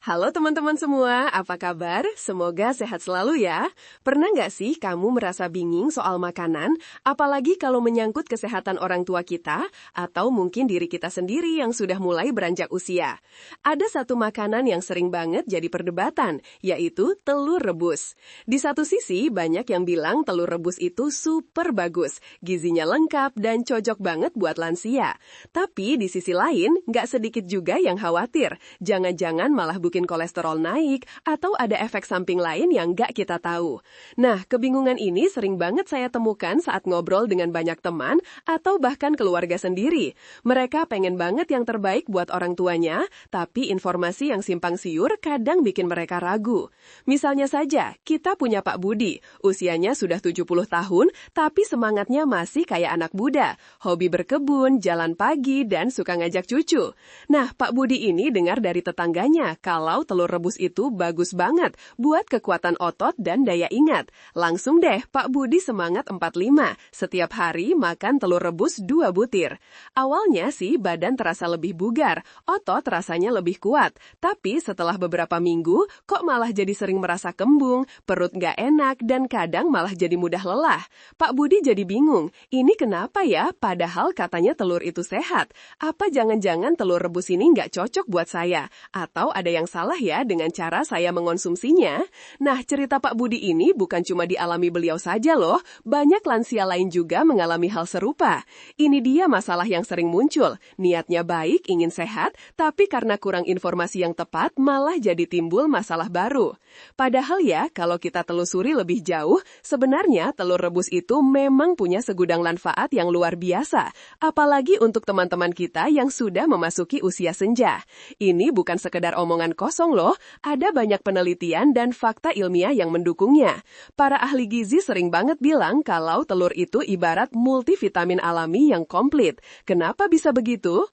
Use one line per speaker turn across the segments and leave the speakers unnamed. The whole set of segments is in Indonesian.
Halo teman-teman semua, apa kabar? Semoga sehat selalu ya. Pernah nggak sih kamu merasa bingung soal makanan, apalagi kalau menyangkut kesehatan orang tua kita, atau mungkin diri kita sendiri yang sudah mulai beranjak usia? Ada satu makanan yang sering banget jadi perdebatan, yaitu telur rebus. Di satu sisi, banyak yang bilang telur rebus itu super bagus, gizinya lengkap dan cocok banget buat lansia. Tapi di sisi lain, nggak sedikit juga yang khawatir, jangan-jangan malah bikin kolesterol naik, atau ada efek samping lain yang nggak kita tahu. Nah, kebingungan ini sering banget saya temukan saat ngobrol dengan banyak teman, atau bahkan keluarga sendiri. Mereka pengen banget yang terbaik buat orang tuanya, tapi informasi yang simpang siur kadang bikin mereka ragu. Misalnya saja, kita punya Pak Budi, usianya sudah 70 tahun, tapi semangatnya masih kayak anak muda, hobi berkebun, jalan pagi, dan suka ngajak cucu. Nah, Pak Budi ini dengar dari tetangganya kalau telur rebus itu bagus banget buat kekuatan otot dan daya ingat. Langsung deh, Pak Budi semangat 45, setiap hari makan telur rebus 2 butir. Awalnya sih badan terasa lebih bugar, otot rasanya lebih kuat, tapi setelah beberapa minggu, kok malah jadi sering merasa kembung, perut nggak enak, dan kadang malah jadi mudah lelah. Pak Budi jadi bingung, ini kenapa ya? Padahal katanya telur itu sehat. Apa jangan-jangan telur rebus ini nggak cocok buat saya? Atau ada yang salah ya dengan cara saya mengonsumsinya? Nah, cerita Pak Budi ini bukan cuma dialami beliau saja loh, banyak lansia lain juga mengalami hal serupa. Ini dia masalah yang sering muncul, niatnya baik, ingin sehat, tapi karena kurang informasi yang tepat, malah jadi timbul masalah baru. Padahal ya, kalau kita telusuri lebih jauh, sebenarnya telur rebus itu memang punya segudang manfaat yang luar biasa, apalagi untuk teman-teman kita yang sudah memasuki usia senja. Ini bukan sekedar omongan kosong loh, ada banyak penelitian dan fakta ilmiah yang mendukungnya. Para ahli gizi sering banget bilang kalau telur itu ibarat multivitamin alami yang komplit. Kenapa bisa begitu?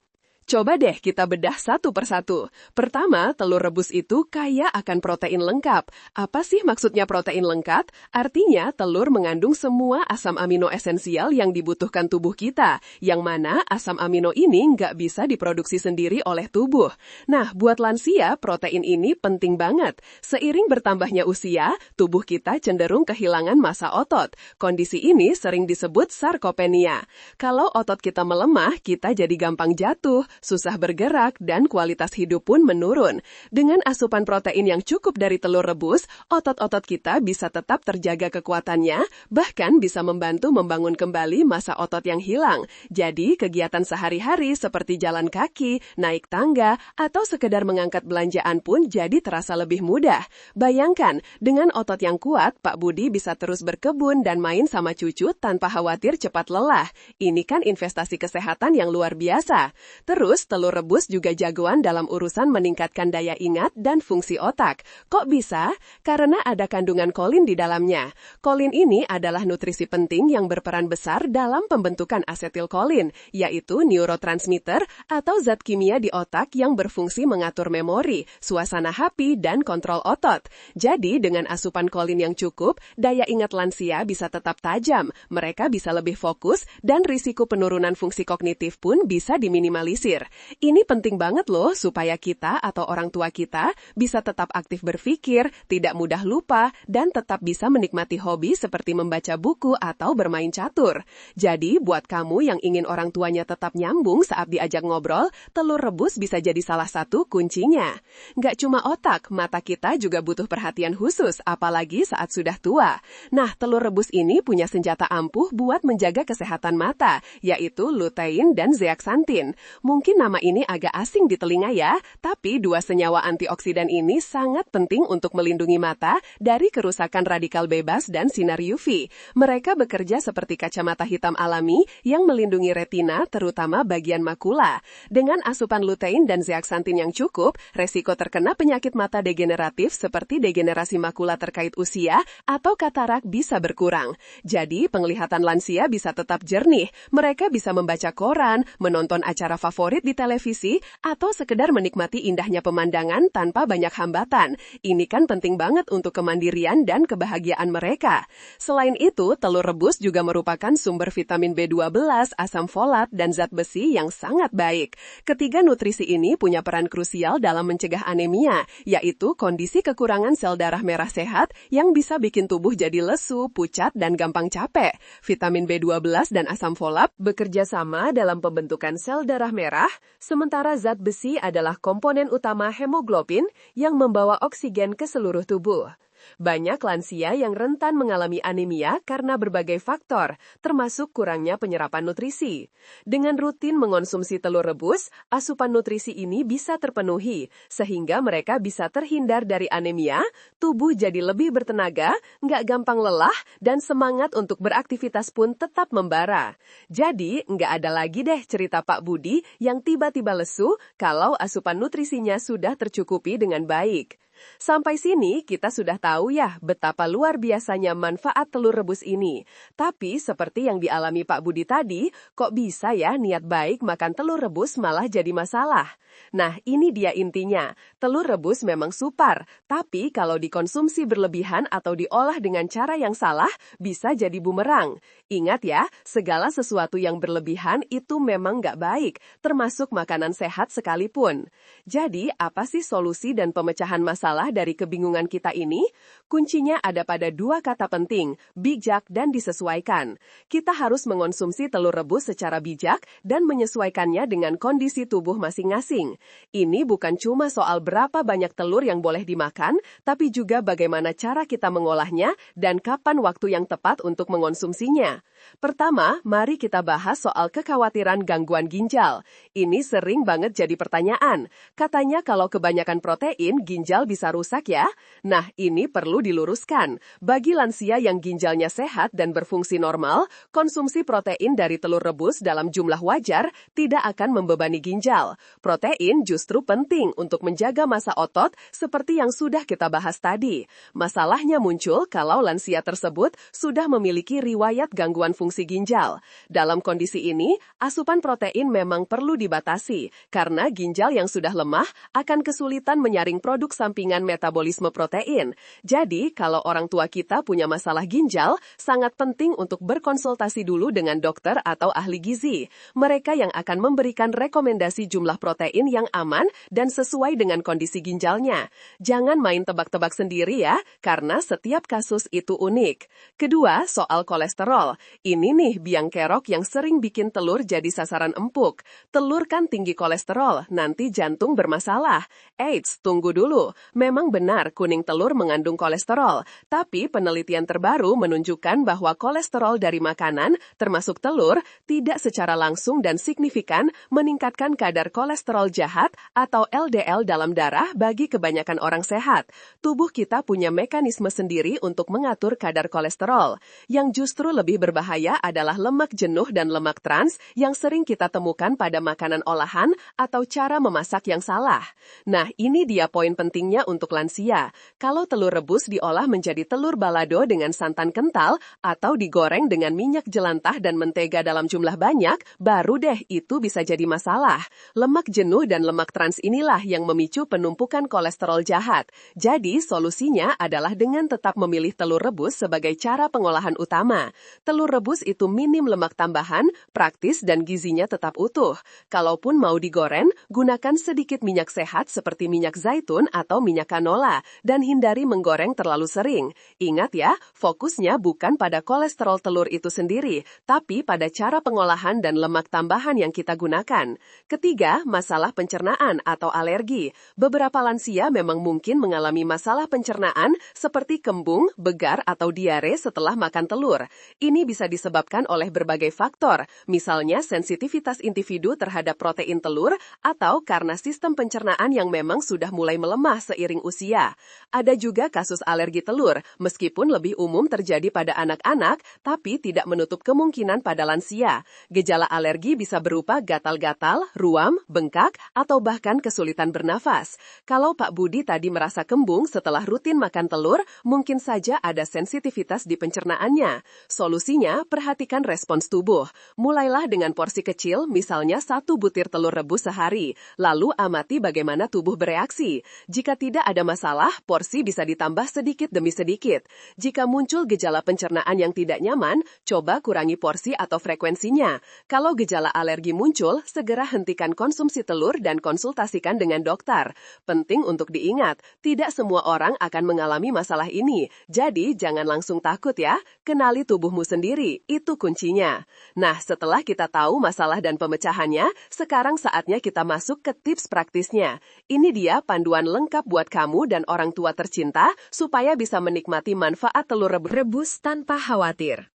Coba deh kita bedah satu persatu. Pertama, telur rebus itu kaya akan protein lengkap. Apa sih maksudnya protein lengkap? Artinya telur mengandung semua asam amino esensial yang dibutuhkan tubuh kita, yang mana asam amino ini nggak bisa diproduksi sendiri oleh tubuh. Nah, buat lansia, protein ini penting banget. Seiring bertambahnya usia, tubuh kita cenderung kehilangan massa otot. Kondisi ini sering disebut sarkopenia. Kalau otot kita melemah, kita jadi gampang jatuh, susah bergerak, dan kualitas hidup pun menurun. Dengan asupan protein yang cukup dari telur rebus, otot-otot kita bisa tetap terjaga kekuatannya, bahkan bisa membantu membangun kembali massa otot yang hilang. Jadi, kegiatan sehari-hari seperti jalan kaki, naik tangga, atau sekedar mengangkat belanjaan pun jadi terasa lebih mudah. Bayangkan, dengan otot yang kuat, Pak Budi bisa terus berkebun dan main sama cucu tanpa khawatir cepat lelah. Ini kan investasi kesehatan yang luar biasa. Terus, telur rebus juga jagoan dalam urusan meningkatkan daya ingat dan fungsi otak. Kok bisa? Karena ada kandungan kolin di dalamnya. Kolin ini adalah nutrisi penting yang berperan besar dalam pembentukan asetilkolin, yaitu neurotransmitter atau zat kimia di otak yang berfungsi mengatur memori, suasana hati, dan kontrol otot. Jadi, dengan asupan kolin yang cukup, daya ingat lansia bisa tetap tajam, mereka bisa lebih fokus, dan risiko penurunan fungsi kognitif pun bisa diminimalisir. Ini penting banget loh supaya kita atau orang tua kita bisa tetap aktif berpikir, tidak mudah lupa, dan tetap bisa menikmati hobi seperti membaca buku atau bermain catur. Jadi, buat kamu yang ingin orang tuanya tetap nyambung saat diajak ngobrol, telur rebus bisa jadi salah satu kuncinya. Nggak cuma otak, mata kita juga butuh perhatian khusus, apalagi saat sudah tua. Nah, telur rebus ini punya senjata ampuh buat menjaga kesehatan mata, yaitu lutein dan zeaxanthin. Mungkin nama ini agak asing di telinga ya, tapi dua senyawa antioksidan ini sangat penting untuk melindungi mata dari kerusakan radikal bebas dan sinar UV. Mereka bekerja seperti kacamata hitam alami yang melindungi retina, terutama bagian makula. Dengan asupan lutein dan zeaxanthin yang cukup, resiko terkena penyakit mata degeneratif seperti degenerasi makula terkait usia atau katarak bisa berkurang. Jadi, penglihatan lansia bisa tetap jernih. Mereka bisa membaca koran, menonton acara favorit, favorit di televisi, atau sekedar menikmati indahnya pemandangan tanpa banyak hambatan. Ini kan penting banget untuk kemandirian dan kebahagiaan mereka. Selain itu, telur rebus juga merupakan sumber vitamin B12, asam folat, dan zat besi yang sangat baik. Ketiga nutrisi ini punya peran krusial dalam mencegah anemia, yaitu kondisi kekurangan sel darah merah sehat yang bisa bikin tubuh jadi lesu, pucat, dan gampang capek. Vitamin B12 dan asam folat bekerja sama dalam pembentukan sel darah merah, sementara zat besi adalah komponen utama hemoglobin yang membawa oksigen ke seluruh tubuh. Banyak lansia yang rentan mengalami anemia karena berbagai faktor, termasuk kurangnya penyerapan nutrisi. Dengan rutin mengonsumsi telur rebus, asupan nutrisi ini bisa terpenuhi, sehingga mereka bisa terhindar dari anemia, tubuh jadi lebih bertenaga, nggak gampang lelah, dan semangat untuk beraktivitas pun tetap membara. Jadi, nggak ada lagi deh cerita Pak Budi yang tiba-tiba lesu kalau asupan nutrisinya sudah tercukupi dengan baik. Sampai sini kita sudah tahu ya betapa luar biasanya manfaat telur rebus ini. Tapi seperti yang dialami Pak Budi tadi, kok bisa ya niat baik makan telur rebus malah jadi masalah? Nah, ini dia intinya. Telur rebus memang super, tapi kalau dikonsumsi berlebihan atau diolah dengan cara yang salah, bisa jadi bumerang. Ingat ya, segala sesuatu yang berlebihan itu memang nggak baik, termasuk makanan sehat sekalipun. Jadi, apa sih solusi dan pemecahan masalah dari kebingungan kita ini? Kuncinya ada pada dua kata penting, bijak dan disesuaikan. Kita harus mengonsumsi telur rebus secara bijak dan menyesuaikannya dengan kondisi tubuh masing-masing. Ini bukan cuma soal berapa banyak telur yang boleh dimakan, tapi juga bagaimana cara kita mengolahnya dan kapan waktu yang tepat untuk mengonsumsinya. Pertama, mari kita bahas soal kekhawatiran gangguan ginjal. Ini sering banget jadi pertanyaan. Katanya kalau kebanyakan protein, ginjal bisa rusak ya? Nah, ini perlu diluruskan. Bagi lansia yang ginjalnya sehat dan berfungsi normal, konsumsi protein dari telur rebus dalam jumlah wajar tidak akan membebani ginjal. Protein justru penting untuk menjaga massa otot seperti yang sudah kita bahas tadi. Masalahnya muncul kalau lansia tersebut sudah memiliki riwayat gangguan fungsi ginjal. Dalam kondisi ini, asupan protein memang perlu dibatasi, karena ginjal yang sudah lemah akan kesulitan menyaring produk sampingan metabolisme protein. Jadi, kalau orang tua kita punya masalah ginjal, sangat penting untuk berkonsultasi dulu dengan dokter atau ahli gizi. Mereka yang akan memberikan rekomendasi jumlah protein yang aman dan sesuai dengan kondisi ginjalnya. Jangan main tebak-tebak sendiri ya, karena setiap kasus itu unik. Kedua, soal kolesterol. Ini nih biang kerok yang sering bikin telur jadi sasaran empuk. Telur kan tinggi kolesterol, nanti jantung bermasalah. Eits, tunggu dulu. Memang benar kuning telur mengandung kolesterol, tapi penelitian terbaru menunjukkan bahwa kolesterol dari makanan, termasuk telur, tidak secara langsung dan signifikan meningkatkan kadar kolesterol jahat atau LDL dalam darah bagi kebanyakan orang sehat. Tubuh kita punya mekanisme sendiri untuk mengatur kadar kolesterol. Yang justru lebih berbahaya adalah lemak jenuh dan lemak trans yang sering kita temukan pada makanan olahan atau cara memasak yang salah. Nah, ini dia poin pentingnya untuk lansia. Kalau telur rebus diolah menjadi telur balado dengan santan kental atau digoreng dengan minyak jelantah dan mentega dalam jumlah banyak, baru deh itu bisa jadi masalah. Lemak jenuh dan lemak trans inilah yang memicu penumpukan kolesterol jahat. Jadi, solusinya adalah dengan tetap memilih telur rebus sebagai cara pengolahan utama. Telur rebus itu minim lemak tambahan, praktis dan gizinya tetap utuh. Kalaupun mau digoreng, gunakan sedikit minyak sehat seperti minyak zaitun atau minyak canola, dan hindari menggoreng terlalu sering. Ingat ya, fokusnya bukan pada kolesterol telur itu sendiri, tapi pada cara pengolahan dan lemak tambahan yang kita gunakan. Ketiga, masalah pencernaan atau alergi. Beberapa lansia memang mungkin mengalami masalah pencernaan seperti kembung, begar, atau diare setelah makan telur. Ini bisa disebabkan oleh berbagai faktor, misalnya sensitivitas individu terhadap protein telur, atau karena sistem pencernaan yang memang sudah mulai melemah seiring seiring usia. Ada juga kasus alergi telur, meskipun lebih umum terjadi pada anak-anak, tapi tidak menutup kemungkinan pada lansia. Gejala alergi bisa berupa gatal-gatal, ruam, bengkak, atau bahkan kesulitan bernafas. Kalau Pak Budi tadi merasa kembung setelah rutin makan telur, mungkin saja ada sensitivitas di pencernaannya. Solusinya, perhatikan respons tubuh. Mulailah dengan porsi kecil, misalnya 1 butir telur rebus sehari. Lalu amati bagaimana tubuh bereaksi. Jika tidak ada masalah, porsi bisa ditambah sedikit demi sedikit. Jika muncul gejala pencernaan yang tidak nyaman, coba kurangi porsi atau frekuensinya. Kalau gejala alergi muncul, segera hentikan konsumsi telur dan konsultasikan dengan dokter. Penting untuk diingat, tidak semua orang akan mengalami masalah ini. Jadi, jangan langsung takut ya. Kenali tubuhmu sendiri, itu kuncinya. Nah, setelah kita tahu masalah dan pemecahannya, sekarang saatnya kita masuk ke tips praktisnya. Ini dia panduan lengkap buat kamu dan orang tua tercinta supaya bisa menikmati manfaat telur rebus tanpa khawatir.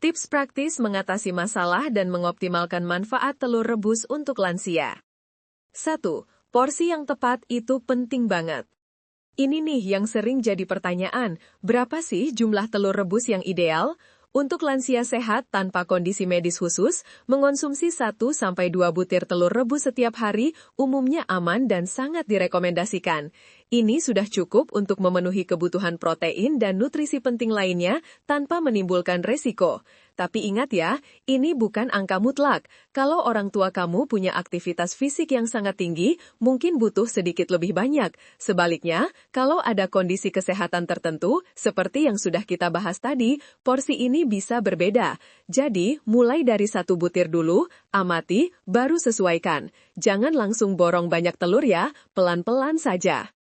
Tips praktis mengatasi masalah dan mengoptimalkan manfaat telur rebus untuk lansia. 1. Porsi yang tepat itu penting banget. Ini nih yang sering jadi pertanyaan, berapa sih jumlah telur rebus yang ideal? Untuk lansia sehat tanpa kondisi medis khusus, mengonsumsi 1-2 butir telur rebus setiap hari umumnya aman dan sangat direkomendasikan. Ini sudah cukup untuk memenuhi kebutuhan protein dan nutrisi penting lainnya tanpa menimbulkan resiko. Tapi ingat ya, ini bukan angka mutlak. Kalau orang tua kamu punya aktivitas fisik yang sangat tinggi, mungkin butuh sedikit lebih banyak. Sebaliknya, kalau ada kondisi kesehatan tertentu, seperti yang sudah kita bahas tadi, porsi ini bisa berbeda. Jadi, mulai dari 1 butir dulu, amati, baru sesuaikan. Jangan langsung borong banyak telur ya, pelan-pelan saja.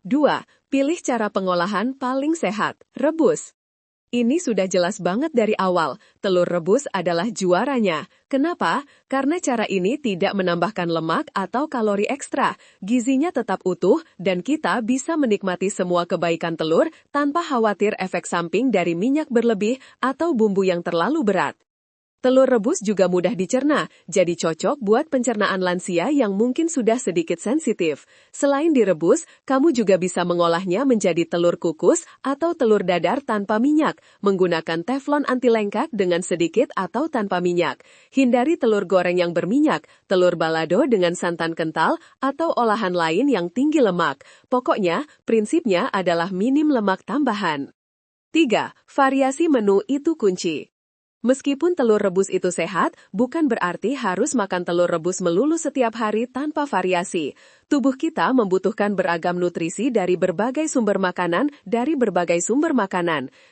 2. Pilih cara pengolahan paling sehat, rebus. Ini sudah jelas banget dari awal, telur rebus adalah juaranya. Kenapa? Karena cara ini tidak menambahkan lemak atau kalori ekstra. Gizinya tetap utuh dan kita bisa menikmati semua kebaikan telur tanpa khawatir efek samping dari minyak berlebih atau bumbu yang terlalu berat. Telur rebus juga mudah dicerna, jadi cocok buat pencernaan lansia yang mungkin sudah sedikit sensitif. Selain direbus, kamu juga bisa mengolahnya menjadi telur kukus atau telur dadar tanpa minyak, menggunakan teflon anti lengkak dengan sedikit atau tanpa minyak. Hindari telur goreng yang berminyak, telur balado dengan santan kental, atau olahan lain yang tinggi lemak. Pokoknya, prinsipnya adalah minim lemak tambahan. 3. Variasi menu itu kunci. Meskipun telur rebus itu sehat, bukan berarti harus makan telur rebus melulu setiap hari tanpa variasi. Tubuh kita membutuhkan beragam nutrisi dari berbagai sumber makanan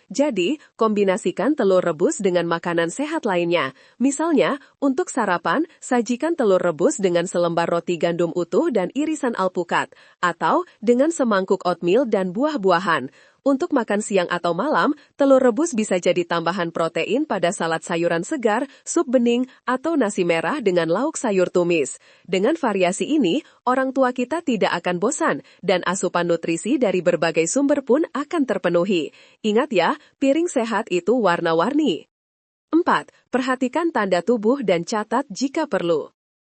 Jadi, kombinasikan telur rebus dengan makanan sehat lainnya. Misalnya, untuk sarapan, sajikan telur rebus dengan selembar roti gandum utuh dan irisan alpukat, atau dengan semangkuk oatmeal dan buah-buahan. Untuk makan siang atau malam, telur rebus bisa jadi tambahan protein pada salad sayuran segar, sup bening, atau nasi merah dengan lauk sayur tumis. Dengan variasi ini, orang tua kita tidak akan bosan, dan asupan nutrisi dari berbagai sumber pun akan terpenuhi. Ingat ya, piring sehat itu warna-warni. 4. Perhatikan tanda tubuh dan catat jika perlu.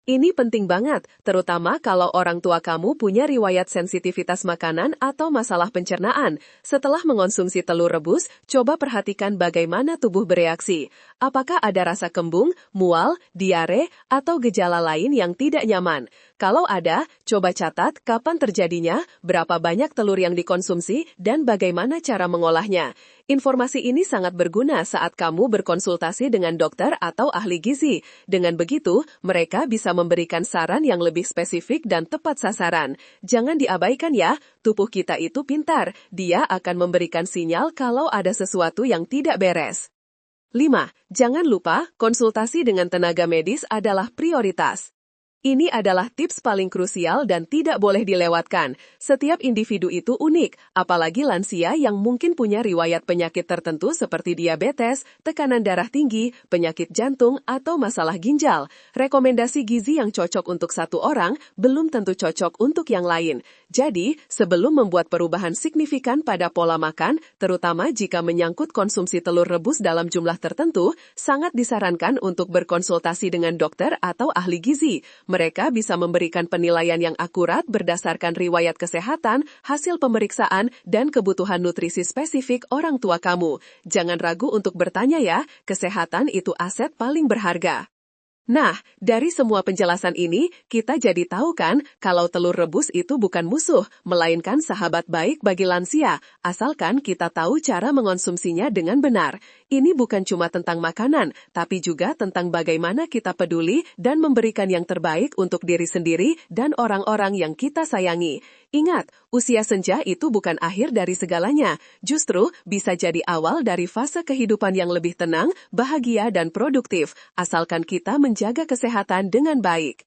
Ini penting banget, terutama kalau orang tua kamu punya riwayat sensitivitas makanan atau masalah pencernaan. Setelah mengonsumsi telur rebus, coba perhatikan bagaimana tubuh bereaksi. Apakah ada rasa kembung, mual, diare, atau gejala lain yang tidak nyaman? Kalau ada, coba catat kapan terjadinya, berapa banyak telur yang dikonsumsi, dan bagaimana cara mengolahnya. Informasi ini sangat berguna saat kamu berkonsultasi dengan dokter atau ahli gizi. Dengan begitu, mereka bisa memberikan saran yang lebih spesifik dan tepat sasaran. Jangan diabaikan ya, tubuh kita itu pintar. Dia akan memberikan sinyal kalau ada sesuatu yang tidak beres. 5. Jangan lupa, konsultasi dengan tenaga medis adalah prioritas. Ini adalah tips paling krusial dan tidak boleh dilewatkan. Setiap individu itu unik, apalagi lansia yang mungkin punya riwayat penyakit tertentu seperti diabetes, tekanan darah tinggi, penyakit jantung, atau masalah ginjal. Rekomendasi gizi yang cocok untuk satu orang belum tentu cocok untuk yang lain. Jadi, sebelum membuat perubahan signifikan pada pola makan, terutama jika menyangkut konsumsi telur rebus dalam jumlah tertentu, sangat disarankan untuk berkonsultasi dengan dokter atau ahli gizi. Mereka bisa memberikan penilaian yang akurat berdasarkan riwayat kesehatan, hasil pemeriksaan, dan kebutuhan nutrisi spesifik orang tua kamu. Jangan ragu untuk bertanya ya, kesehatan itu aset paling berharga. Nah, dari semua penjelasan ini, kita jadi tahu kan kalau telur rebus itu bukan musuh, melainkan sahabat baik bagi lansia, asalkan kita tahu cara mengonsumsinya dengan benar. Ini bukan cuma tentang makanan, tapi juga tentang bagaimana kita peduli dan memberikan yang terbaik untuk diri sendiri dan orang-orang yang kita sayangi. Ingat, usia senja itu bukan akhir dari segalanya, justru bisa jadi awal dari fase kehidupan yang lebih tenang, bahagia, dan produktif, asalkan kita menjaga kesehatan dengan baik.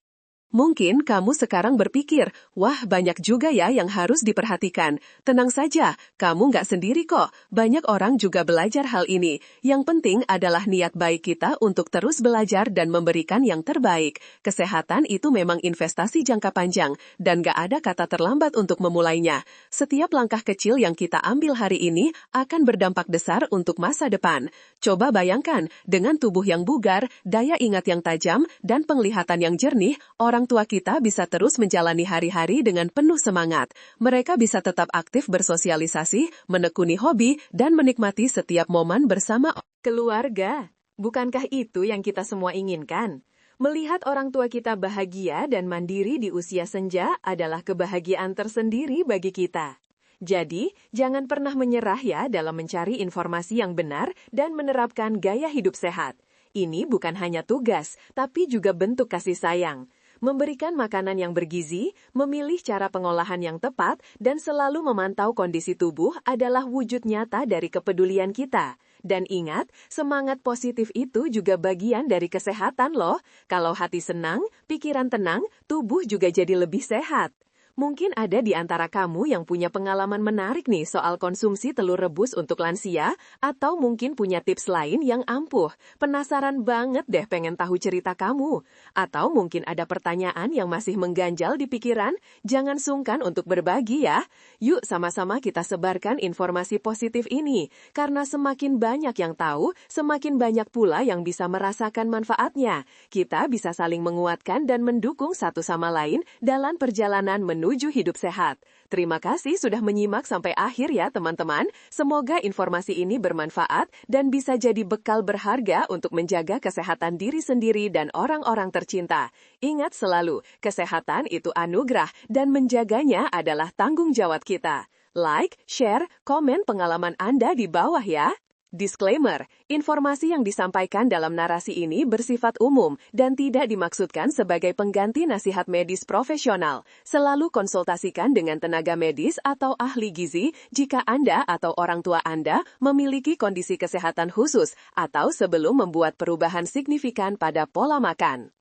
Mungkin kamu sekarang berpikir, wah banyak juga ya yang harus diperhatikan. Tenang saja, kamu nggak sendiri kok. Banyak orang juga belajar hal ini. Yang penting adalah niat baik kita untuk terus belajar dan memberikan yang terbaik. Kesehatan itu memang investasi jangka panjang, dan nggak ada kata terlambat untuk memulainya. Setiap langkah kecil yang kita ambil hari ini akan berdampak besar untuk masa depan. Coba bayangkan, dengan tubuh yang bugar, daya ingat yang tajam, dan penglihatan yang jernih, orang tua kita bisa terus menjalani hari-hari dengan penuh semangat. Mereka bisa tetap aktif bersosialisasi, menekuni hobi, dan menikmati setiap momen bersama keluarga. Bukankah itu yang kita semua inginkan? Melihat orang tua kita bahagia dan mandiri di usia senja adalah kebahagiaan tersendiri bagi kita. Jadi, jangan pernah menyerah ya dalam mencari informasi yang benar dan menerapkan gaya hidup sehat. Ini bukan hanya tugas, tapi juga bentuk kasih sayang. Memberikan makanan yang bergizi, memilih cara pengolahan yang tepat, dan selalu memantau kondisi tubuh adalah wujud nyata dari kepedulian kita. Dan ingat, semangat positif itu juga bagian dari kesehatan loh. Kalau hati senang, pikiran tenang, tubuh juga jadi lebih sehat. Mungkin ada di antara kamu yang punya pengalaman menarik nih soal konsumsi telur rebus untuk lansia, atau mungkin punya tips lain yang ampuh. Penasaran banget deh pengen tahu cerita kamu. Atau mungkin ada pertanyaan yang masih mengganjal di pikiran, jangan sungkan untuk berbagi ya. Yuk sama-sama kita sebarkan informasi positif ini, karena semakin banyak yang tahu, semakin banyak pula yang bisa merasakan manfaatnya. Kita bisa saling menguatkan dan mendukung satu sama lain dalam perjalanan menuju hidup sehat. Terima kasih sudah menyimak sampai akhir ya teman-teman. Semoga informasi ini bermanfaat dan bisa jadi bekal berharga untuk menjaga kesehatan diri sendiri dan orang-orang tercinta. Ingat selalu, kesehatan itu anugerah dan menjaganya adalah tanggung jawab kita. Like, share, komen pengalaman Anda di bawah ya. Disclaimer, informasi yang disampaikan dalam narasi ini bersifat umum dan tidak dimaksudkan sebagai pengganti nasihat medis profesional. Selalu konsultasikan dengan tenaga medis atau ahli gizi jika Anda atau orang tua Anda memiliki kondisi kesehatan khusus atau sebelum membuat perubahan signifikan pada pola makan.